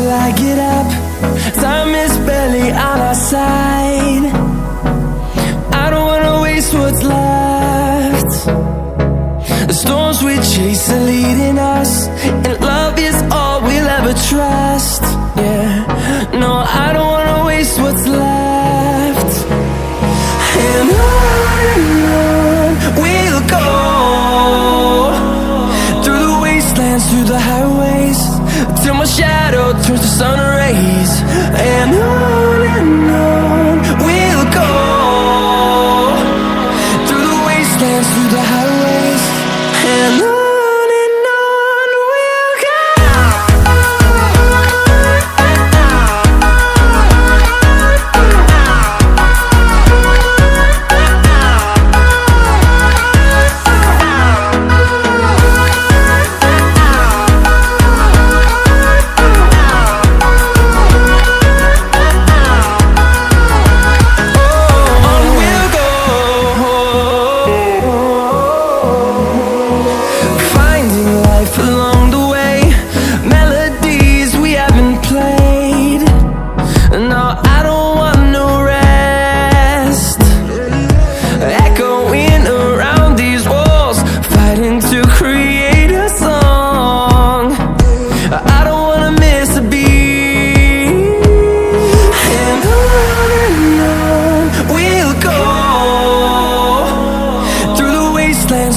till I get up. Time is barely on our side. I don't wanna waste what's left. The storms we chase are leading us, and love is all we'll ever trust. Yeah, no, I don't wanna waste what's left. And on we'll go, through the wastelands, through the highways, till my shadow turns to sun rays. And on we'll go, through the wastelands, through the highways, and on we'll go.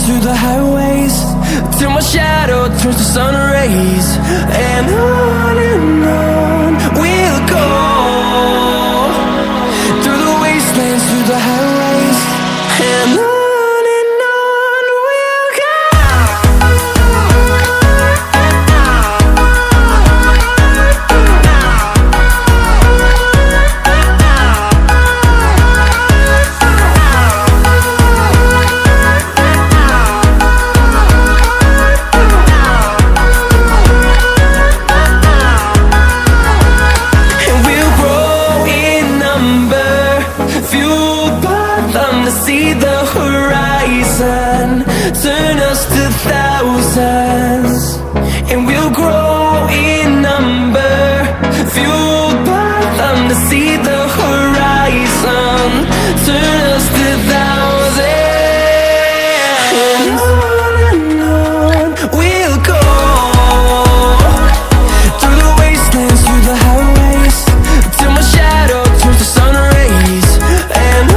Through the highways, till my shadow turns to sun rays. And on we'll go, through the wastelands, through the highways, and on we'll go. See the horizon turn us to thousands, and we'll grow in number, fueled by them. To see the horizon turn us to thousands, and on we'll go, through the wastelands, through the highways, till my shadow turns to sun rays. And